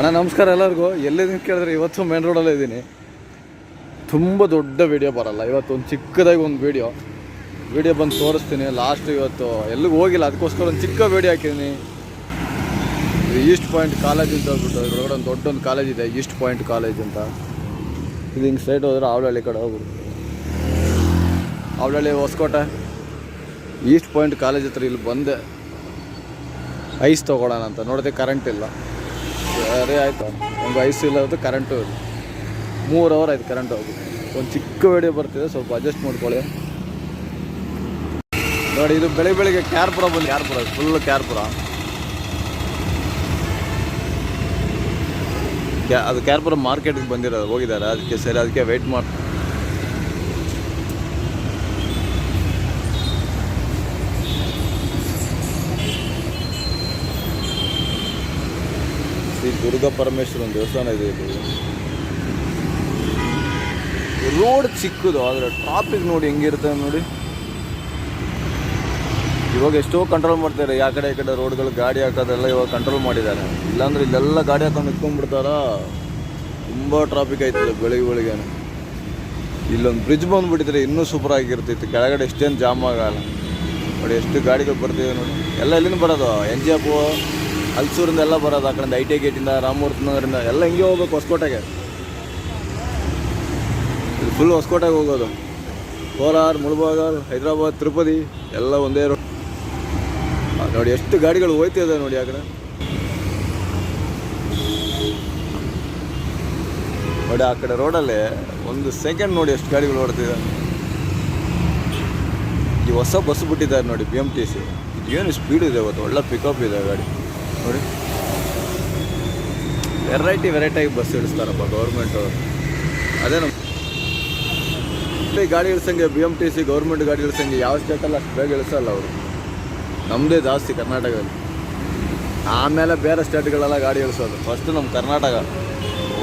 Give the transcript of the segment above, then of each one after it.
ಅಣ್ಣ ನಮಸ್ಕಾರ ಎಲ್ಲರಿಗೂ. ಎಲ್ಲಿದ್ದೀನಿ ಕೇಳಿದ್ರೆ ಇವತ್ತು ಮೇನ್ ರೋಡಲ್ಲೇ ಇದ್ದೀನಿ. ತುಂಬ ದೊಡ್ಡ ವೀಡಿಯೋ ಬರಲ್ಲ ಇವತ್ತು, ಒಂದು ಚಿಕ್ಕದಾಗಿ ಒಂದು ವೀಡಿಯೋ ಬಂದು ತೋರಿಸ್ತೀನಿ. ಲಾಸ್ಟ್ ಇವತ್ತು ಎಲ್ಲಿಗೂ ಹೋಗಿಲ್ಲ, ಅದಕ್ಕೋಸ್ಕರ ಒಂದು ಚಿಕ್ಕ ವೀಡಿಯೋ ಹಾಕಿದ್ದೀನಿ. ಇದು ಈಸ್ಟ್ ಪಾಯಿಂಟ್ ಕಾಲೇಜ್ ಅಂತ ಹೋಗ್ಬಿಟ್ಟು ಇದ್ರೊಳಗಡೆ ಒಂದು ದೊಡ್ಡೊಂದು ಕಾಲೇಜ್ ಇದೆ, ಈಸ್ಟ್ ಪಾಯಿಂಟ್ ಕಾಲೇಜ್ ಅಂತ. ಇದು ಹಿಂಗೆ ಸೈಡ್ ಹೋದ್ರೆ ಆವಳಹಳ್ಳಿ ಕಡೆ ಹೋಗ್ಬಿಟ್ಟು, ಆವಳಹಳ್ಳಿ ಹೊಸಕೋಟೆ ಈಸ್ಟ್ ಪಾಯಿಂಟ್ ಕಾಲೇಜ್ ಹತ್ರ ಇಲ್ಲಿ ಬಂದೆ ಐಸ್ ತೊಗೊಳ್ಳೋಣ ಅಂತ. ನೋಡಿದೆ ಕರೆಂಟ್ ಇಲ್ಲ, ಸರಿ ಆಯಿತು. ಒಂದು ಐಸ್ ಇಲ್ಲ, ಕರೆಂಟು ಇಲ್ಲ. 3 ಅವರ್ ಆಯ್ತು ಕರೆಂಟ್ ಹೋಗಿ. ಒಂದು ಚಿಕ್ಕ ವಿಡಿಯೋ ಬರ್ತಿದೆ, ಸ್ವಲ್ಪ ಅಡ್ಜಸ್ಟ್ ಮಾಡ್ಕೊಳ್ಳಿ. ನೋಡಿ, ಇದು ಬೆಳಿಗ್ಗೆ ಕ್ಯಾರ್ಪುರ ಬಂದು, ಕ್ಯಾರ್ಪುರ ಫುಲ್ ಕ್ಯಾರ್ಪುರ. ಅದು ಕ್ಯಾರ್ಪುರ ಮಾರ್ಕೆಟ್ಗೆ ಬಂದಿರೋದು, ಹೋಗಿದ್ದಾರೆ ಅದಕ್ಕೆ. ಸರಿ, ಅದಕ್ಕೆ ವೆಯ್ಟ್ ಮಾಡಿ. ಶ್ರೀ ದುರ್ಗಾ ಪರಮೇಶ್ವರನ ದೇವಸ್ಥಾನ ಇದೆ ಇದು. ರೋಡ್ ಚಿಕ್ಕದು, ಆದರೆ ಟ್ರಾಫಿಕ್ ನೋಡಿ ಹೆಂಗಿರುತ್ತೆ ನೋಡಿ. ಇವಾಗ ಎಷ್ಟೋ ಕಂಟ್ರೋಲ್ ಮಾಡ್ತಾರೆ, ಆ ಕಡೆ ಈ ಕಡೆ ರೋಡ್ಗಳು ಗಾಡಿ ಹಾಕೋದೆಲ್ಲ ಇವಾಗ ಕಂಟ್ರೋಲ್ ಮಾಡಿದ್ದಾರೆ. ಇಲ್ಲಾಂದ್ರೆ ಇಲ್ಲೆಲ್ಲ ಗಾಡಿ ಹಾಕೊಂಡು ನಿಂತ್ಕೊಂಡ್ಬಿಡ್ತಾರ. ತುಂಬ ಟ್ರಾಫಿಕ್ ಆಯ್ತದೆ ಬೆಳಿಗ್ಗೆ. ಇಲ್ಲೊಂದು ಬ್ರಿಡ್ಜ್ ಬಂದುಬಿಟ್ಟಿದ್ರೆ ಇನ್ನೂ ಸೂಪರ್ ಆಗಿರ್ತಿತ್ತು. ಕೆಳಗಡೆ ಎಷ್ಟೇನು ಜಾಮ್ ಆಗಲ್ಲ ನೋಡಿ. ಎಷ್ಟು ಗಾಡಿಗಳು ಬರ್ತಿವೆ ನೋಡಿ. ಎಲ್ಲ ಎಲ್ಲಿಂದ ಬರೋದು, NJP ಹಲ್ಸೂರಿಂದ ಎಲ್ಲ ಬರೋದು. ಆ ಕಡೆಯಿಂದ ITI ಗೇಟಿಂದ, ರಾಮಮೂರ್ತಿ ನಗರಿಂದ ಎಲ್ಲ ಹಿಂಗೆ ಹೋಗ್ಬೇಕು ಹೊಸಕೋಟೆಗೆ. ಇದು ಫುಲ್ ಹೊಸಕೋಟೆಗೆ ಹೋಗೋದು. ಕೋಲಾರ, ಮುಳಬಾಗ, ಹೈದರಾಬಾದ್, ತಿರುಪತಿ ಎಲ್ಲ ಒಂದೇ ರೋಡ್ ನೋಡಿ. ಎಷ್ಟು ಗಾಡಿಗಳು ಹೋಯ್ತಿದೆ ನೋಡಿ ಆ ಕಡೆ ನೋಡಿ. ಆ ಕಡೆ ರೋಡಲ್ಲಿ ಒಂದು ಸೆಕೆಂಡ್ ನೋಡಿ ಎಷ್ಟು ಗಾಡಿಗಳು ಓಡ್ತಿದೆ. ಈ ಹೊಸ ಬಸ್ ಬಿಟ್ಟಿದ್ದಾರೆ ನೋಡಿ, BMTC. ಇದು ಏನು ಸ್ಪೀಡ್ ಇದೆ ಇವತ್ತು, ಒಳ್ಳೆ ಪಿಕಪ್ ಇದೆ ಗಾಡಿ ನೋಡಿ. ವೆರೈಟಿಯಾಗಿ ಬಸ್ ಇಳಿಸ್ತಾರಪ್ಪ ಗೌರ್ಮೆಂಟು. ಅದೇ ನಮ್ಮ ಗಾಡಿ ಇಳಿಸಂಗೆ BMTC ಗೌರ್ಮೆಂಟ್ ಗಾಡಿ ಇಳಿಸಂಗೆ ಯಾವ ಸ್ಟೇಟಲ್ಲಿ ಅಷ್ಟು ಬೇಗ ಇಳಿಸಲ್ಲ ಅವರು. ನಮ್ಮದೇ ಜಾಸ್ತಿ ಕರ್ನಾಟಕದಲ್ಲಿ, ಆಮೇಲೆ ಬೇರೆ ಸ್ಟೇಟ್ಗಳೆಲ್ಲ ಗಾಡಿ ಇಳಿಸೋದು. ಫಸ್ಟು ನಮ್ಮ ಕರ್ನಾಟಕ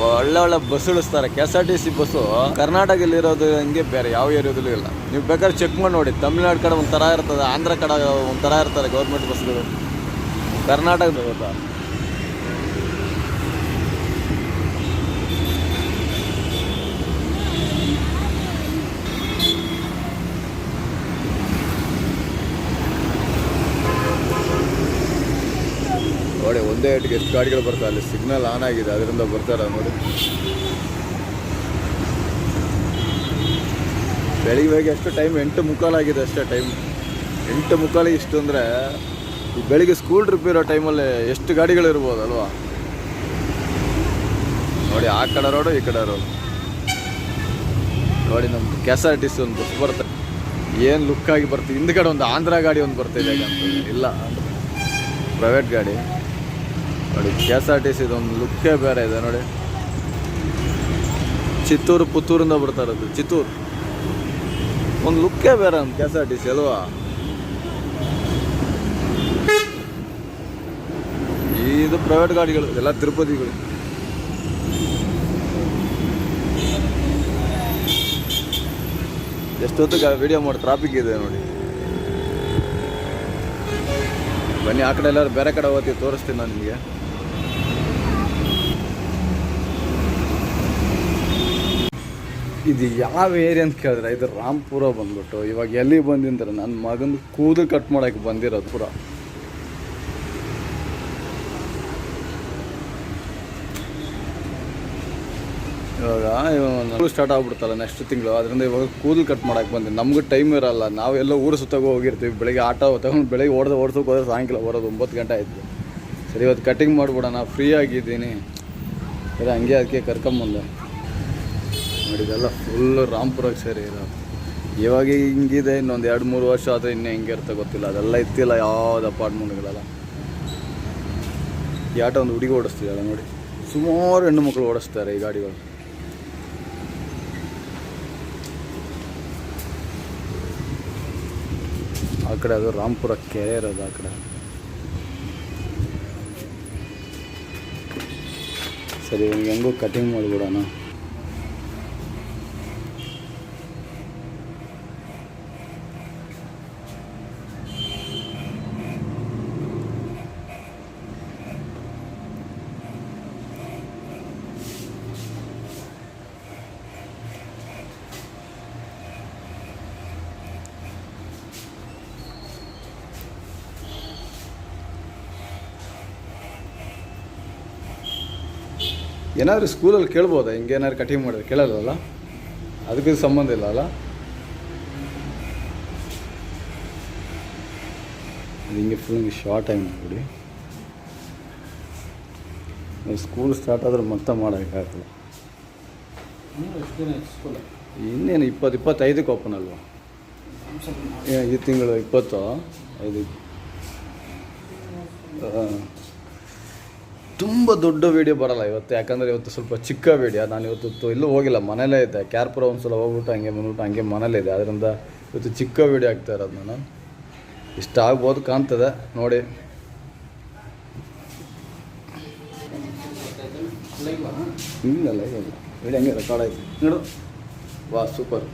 ಒಳ್ಳೆ ಬಸ್ ಇಳಿಸ್ತಾರೆ. KSRTC ಬಸ್ಸು ಕರ್ನಾಟಕದಲ್ಲಿರೋದು ಹಂಗೆ ಬೇರೆ ಯಾವ ಏರಿಯಾದಲ್ಲೂ ಇಲ್ಲ. ನೀವು ಬೇಕಾದ್ರೆ ಚೆಕ್ ಮಾಡಿ ನೋಡಿ. ತಮಿಳ್ನಾಡು ಕಡೆ ಒಂಥರ ಇರ್ತದೆ, ಆಂಧ್ರ ಕಡೆ ಒಂಥರ ಇರ್ತಾರೆ ಗೌರ್ಮೆಂಟ್ ಬಸ್ಗಳು. ಕರ್ನಾಟಕದ ಗೊತ್ತಾ, ನೋಡಿ ಒಂದೇ ಏಟಿಗೆ ಎಷ್ಟು ಗಾಡಿಗಳು ಬರ್ತಾರೆ. ಅಲ್ಲಿ ಸಿಗ್ನಲ್ ಆನ್ ಆಗಿದೆ, ಅದರಿಂದ ಬರ್ತಾರೆ ನೋಡಿ. ಬೆಳಿಗ್ಗೆ ಎಷ್ಟು ಟೈಮ್ 8:45 ಆಗಿದೆ ಅಷ್ಟೇ ಟೈಮ್. 8:45 ಇಷ್ಟು ಅಂದರೆ ಈ ಬೆಳಿಗ್ಗೆ ಸ್ಕೂಲ್ ಟ್ರಿಪ್ ಇರೋ ಟೈಮಲ್ಲಿ ಎಷ್ಟು ಗಾಡಿಗಳಿರ್ಬೋದು ಅಲ್ವಾ ನೋಡಿ. ಆ ಕಡೆ ರೋಡು, ಈ ಕಡೆ ರೋಡು ನೋಡಿ. ನಮ್ಮ KSRTC ಒಂದು ಬಸ್ ಬರ್ತದೆ, ಏನು ಲುಕ್ಕಾಗಿ ಬರ್ತೀವಿ. ಹಿಂದ್ಗಡೆ ಒಂದು ಆಂಧ್ರ ಗಾಡಿ ಒಂದು ಬರ್ತಿದೆ ಈಗ ಅಂತ ಇಲ್ಲ, ಪ್ರೈವೇಟ್ ಗಾಡಿ ನೋಡಿ. KSRTC ಇದೊಂದು ಲುಕ್ಕೇ ಬೇರೆ ಇದೆ ನೋಡಿ. ಚಿತ್ತೂರು ಪುತ್ತೂರಿಂದ ಬರ್ತಾ ಇರೋದು, ಚಿತ್ತೂರು ಒಂದು ಲುಕ್ಕೇ ಬೇರೆ ನಮ್ಮ KSRTC ಅಲ್ವಾ. ಇದು ಪ್ರೈವೇಟ್ ಗಾಡಿಗಳು ಎಲ್ಲ, ತಿರುಪತಿಗಳು. ಎಷ್ಟೊತ್ತು ವಿಡಿಯೋ ಮಾಡಿ ಟ್ರಾಫಿಕ್ ಇದೆ ನೋಡಿ. ಬನ್ನಿ ಆ ಕಡೆ ಎಲ್ಲರೂ ಬೇರೆ ಕಡೆ ಹೋಗ್ತೀವಿ, ತೋರಿಸ್ತೀನಿ ನಾನು ನಿಮಗೆ. ಇದು ಯಾವ ಏರಿಯಾ ಅಂತ ಕೇಳಿದ್ರೆ, ಇದು ರಾಂಪುರ ಬಂದ್ಬಿಟ್ಟು. ಇವಾಗ ಎಲ್ಲಿ ಬಂದಿಂದ್ರೆ ನನ್ನ ಮಗಂದು ಕೂದಲು ಕಟ್ ಮಾಡೋಕ್ಕೆ ಬಂದಿರೋದು ಪುರ. ಇವಾಗ ಸ್ಟಾರ್ಟ್ ಆಗ್ಬಿಡ್ತಲ್ಲ ನೆಕ್ಸ್ಟ್ ತಿಂಗಳು, ಅದರಿಂದ ಇವಾಗ ಕೂದಲು ಕಟ್ ಮಾಡೋಕ್ಕೆ ಬಂದೆ. ನಮ್ಗೆ ಟೈಮ್ ಇರೋಲ್ಲ, ನಾವೆಲ್ಲ ಊರು ಸುತ್ತಾಗ ಹೋಗಿರ್ತೀವಿ. ಬೆಳಗ್ಗೆ ಆಟೋ ತಗೊಂಡು ಬೆಳಗ್ಗೆ ಓಡಿಸೋಕೆ ಹೋದ್ರೆ ಸಾಯಂಕಾಲ ಬರೋದು 9 ಗಂಟೆ ಆಯಿತು. ಸರಿ, ಇವತ್ತು ಕಟಿಂಗ್ ಮಾಡಿಬಿಡೋಣ, ಫ್ರೀ ಆಗಿದ್ದೀನಿ. ಸರಿ, ಹಂಗೆ ಅದಕ್ಕೆ ಕರ್ಕೊಂಬಂದೆ ನೋಡಿ. ಇದೆಲ್ಲ ಫುಲ್ಲು ರಾಂಪುರಕ್ಕೆ ಸೇರಿ ಇರೋದು. ಇವಾಗ ಹಿಂಗಿದೆ, ಇನ್ನೊಂದು 2-3 ವರ್ಷ ಆದರೆ ಇನ್ನೂ ಹೆಂಗೆ ಇರುತ್ತೆ ಗೊತ್ತಿಲ್ಲ. ಅದೆಲ್ಲ ಇತ್ತಿಲ್ಲ ಯಾವ್ದು ಅಪಾರ್ಟ್ಮೆಂಟ್ಗಳೆಲ್ಲ. ಈ ಆಟೋ ಒಂದು ಹುಡುಗಿ ಓಡಿಸ್ತಿದ್ದಾಳೆ ನೋಡಿ. ಸುಮಾರು ಹೆಣ್ಣು ಮಕ್ಕಳು ಓಡಿಸ್ತಾರೆ ಈ ಗಾಡಿಗಳು. ಆ ಕಡೆ ಅದು ರಾಂಪುರ ಕೆರೆ ಇರೋದು ಆ ಕಡೆ. ಸರಿ, ಇವ್ನಿಗೆ ಹೆಂಗೂ ಕಟಿಂಗ್ ಮಾಡಿಬಿಡೋಣ. ಏನಾದರೂ ಸ್ಕೂಲಲ್ಲಿ ಕೇಳ್ಬೋದಾ ಹಿಂಗೆ ಏನಾದ್ರು ಕಟಿಂಗ್ ಮಾಡಿದ್ರೆ? ಕೇಳಲ್ಲಲ್ಲ, ಅದಕ್ಕೆ ಸಂಬಂಧ ಇಲ್ಲ ಅಲ್ಲ. ಹಿಂಗೆ ಫುಲ್ ಹಿಂಗೆ ಶಾರ್ಟ್ ಆಗಿ ಮಾಡಿಬಿಡಿ. ಸ್ಕೂಲ್ ಸ್ಟಾರ್ಟ್ ಆದ್ರೆ ಮತ್ತೆ ಮಾಡೋಕ್ಕಾಗಲ್ಲ. ಇನ್ನೇನು 25ಕ್ಕೆ ಓಪನ್ ಅಲ್ವಾ? ಈ ತಿಂಗಳು 25. ತುಂಬ ದೊಡ್ಡ ವೀಡಿಯೋ ಬರೋಲ್ಲ ಇವತ್ತು, ಯಾಕಂದರೆ ಇವತ್ತು ಸ್ವಲ್ಪ ಚಿಕ್ಕ ವೀಡಿಯೋ. ನಾನು ಇವತ್ತು ಎಲ್ಲೂ ಹೋಗಿಲ್ಲ, ಮನೇಲೇ ಇದ್ದೆ. ಕ್ಯಾರ್ಪುರ ಒಂದು ಸಲ ಹೋಗ್ಬಿಟ್ಟು ಹಂಗೆ ಬಂದ್ಬಿಟ್ಟು ಹಂಗೆ ಮನೇಲೇ ಇದೆ. ಅದರಿಂದ ಇವತ್ತು ಚಿಕ್ಕ ವೀಡಿಯೋ ಆಗ್ತಾ ಇರೋದು. ನಾನು ಇಷ್ಟ ಆಗ್ಬೋದು ಕಾಣ್ತದೆ ನೋಡಿ. ಇಲ್ಲ ಇಲ್ಲ ವೀಡಿಯೋ ಹಂಗೆ ರೆಕಾರ್ಡ್ ಆಯ್ತು ನೋಡು. ವಾ ಸೂಪರ್.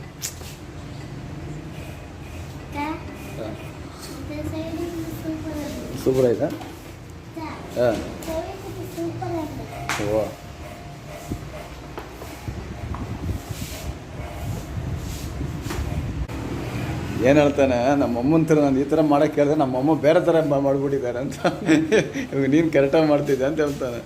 ಸೂಪರ್ ಆಯ್ತಾ? ಹಾಂ ವಾ. ಏನು ಹೇಳ್ತಾನೆ ನಮ್ಮ ಅಮ್ಮನ ಥರ, ನಾನು ಈ ಥರ ಮಾಡೋಕ್ಕೆ ಹೇಳಿದ್ರೆ ನಮ್ಮ ಅಮ್ಮ ಬೇರೆ ಥರ ಮಾಡಿಬಿಟ್ಟಿದ್ದಾರೆ ಅಂತ. ಇವಾಗ ನೀನು ಕರೆಕ್ಟಾಗಿ ಮಾಡ್ತಿದ್ದೆ ಅಂತ ಹೇಳ್ತಾನೆ.